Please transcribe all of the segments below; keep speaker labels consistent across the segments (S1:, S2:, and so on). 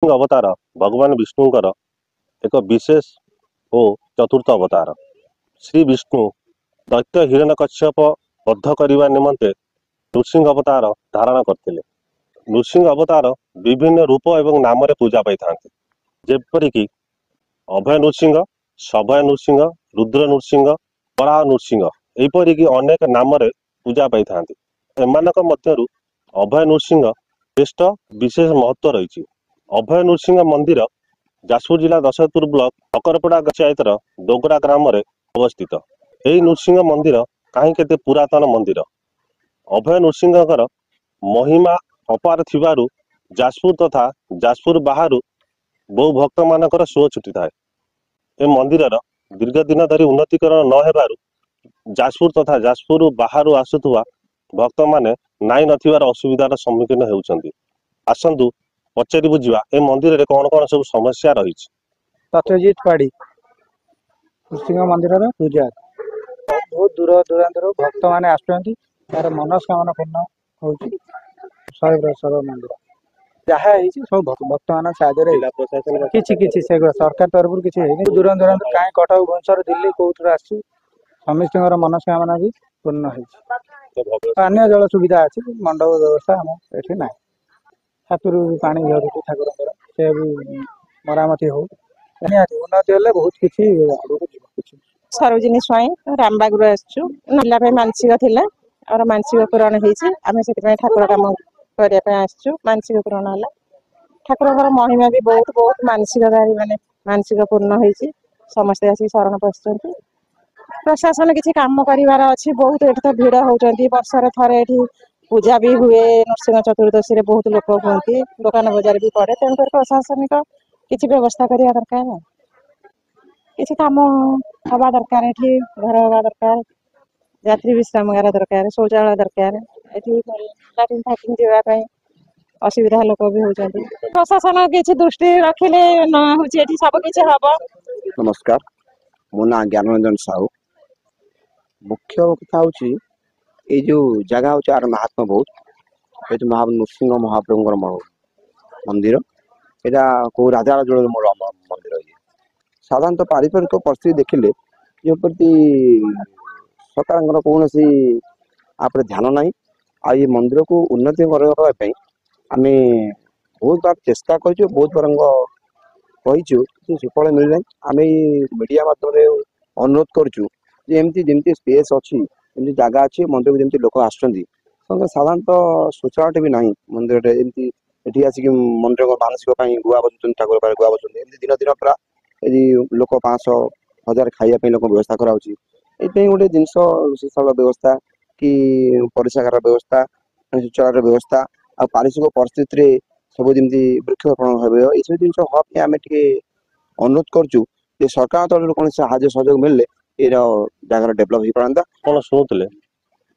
S1: अवतार भगवान विष्णुंकर एक विशेष और चतुर्थ अवतार। श्री विष्णु दैत्य हिरण्यकश्यप बद्ध करने निमंते नृसिंह अवतार धारण करते। नृसिंह अवतार विभिन्न रूप एवं नाम पूजा पाई था, जेपरिक अभय नृसिंह, सभय नृसिंह, रुद्र नृसिंह, बराह नृसिंह यहपरिक अनेक नाम पूजा पाई था। एमानक मध्यरु अभय नृसिंह श्रेष्ठ विशेष महत्व रही। अभय नृसिंह मंदिर जाजपुर जिला दशरथपुर ब्लॉक टकरपड़ा पंचायत डोगरा ग्राम में अवस्थित। यही नृसिंह मंदिर कहीं केते पुरातन मंदिर। अभय नृसिंहकर महिमा अपार थिबारु जाजपुर तथा जाजपुर बाहर बहु भक्त मानकर सुओ छुटी थाए। ए मंदिर दीर्घ दिन धरी उन्नतीकरण न हेबारु जाजपुर तथा जाजपुर बाहर आसुवा भक्त माने नाई नथिबार असुविधार सम्मुखीन हेउछंती। आसंतु पचारि बुझिबा ए मंदिर रे कौन कौन सब समस्या रही।
S2: सत्यजित पाड़ी नृसिंह मंदिर पूजा बहुत दूर दूरांतर भक्त मैंने आसुँच तार मनस्कामना पूर्ण हो मंदिर जहाँ सब भक्त मान कि सरकार तरफ किसी दूर दूरांत कहीं कटक भुवनेश्वर दिल्ली कौट समस्त मनस्कामना भी पूर्ण हो। पानी जल सुविधा अच्छी मंडप व्यवस्था आम ये ना हाथ पानी झरुची ठाकुर से भी मरामती हो उन्नति हेल्ले बहुत किसी
S3: सरोजिनी स्वाई रामबागुर आसला मानसिक थिला और मानसिक पूरण होमें से ठाकुर कम करने आसचु। मानसिक पूरण है ठाकुर महिमा भी बहुत बहुत मानसिकधारी माने मानसिक पूर्ण हो समस्ते आसिक शरण पशुंट। प्रशासन किसी कम कर बहुत ये तो भिड़ होती वर्षर थे ये पूजा भी हुए। नृसिंह चतुर्दशी रे बहुत लोक हमें दुकान बजार भी पड़े तेणुक प्रशासनिक किसी व्यवस्था करवा दरकार किसी कम हवा दरकार ये घर हवा दरकार यात्री विश्राम गार दरकार शौचालय दरकार लाट्रिन फाट्रिन जावाई असुविधा लोक भी होती। प्रशासन किसी दृष्टि रखिले न होची सब किसी हम।
S4: नमस्कार मो ना ज्ञानरंजन साहू। मुख्य कथा हूँ ये जो जगह हूँ आर महात्मा बहुत ये नृसिंह महाप्रभुर मंदिर यहाँ कौ राजा जोड़ मंदिर ये साधारणतः पारिवारिक परिस्थिति देखिले जोप्रति सरकार कौन आप ध्यान ना आ ये मंदिर को उन्नति करने आम बहुत बार चेष्टा कर बहुत बार कहीचु सुफल मिलना आम मीडिया माध्यम अनुरोध करुँ जमी स्पेस अच्छी जगह अच्छी मंदिर को जमी लोक आसुँच साधारणतः शौचालय भी ना मंदिर ये आसिक मंदिर मानसिक गुआ बचुन ठाकुर पाखे गुआ बचुन दिन दिन पूरा यदि लोक 500,000 खावाई लोक व्यवस्था कराई गोटे जिनस शौचालय व्यवस्था कि परिस्रागार व्यवस्था शौचालय व्यवस्था आ पारिश्रिक परिस्थिति सब जमी वृक्षरोपण हो सब जिन हाँ आम अनुरोध करुँ सरकार तरफ कौन साहाय्य सहयोग मिले ये जगह डेभलप हो पारता।
S1: कौन शुणुले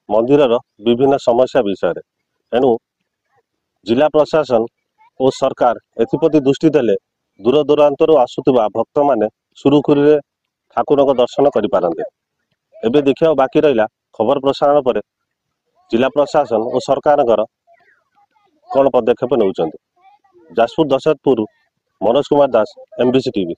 S1: मंदिर विभिन्न समस्या विषय तेणु जिला प्रशासन और सरकार एप्रति दृष्टि देले दूर दूरांतर आसुवा भक्त माने सुरुखुरी ठाकुर दर्शन करें। एवं देखा बाकी रहा खबर प्रसारण पर जिला प्रशासन और सरकार कौन पदक्षेप नौ। Jajpur Dasharathpur Manoj Kumar Das, MBC TV।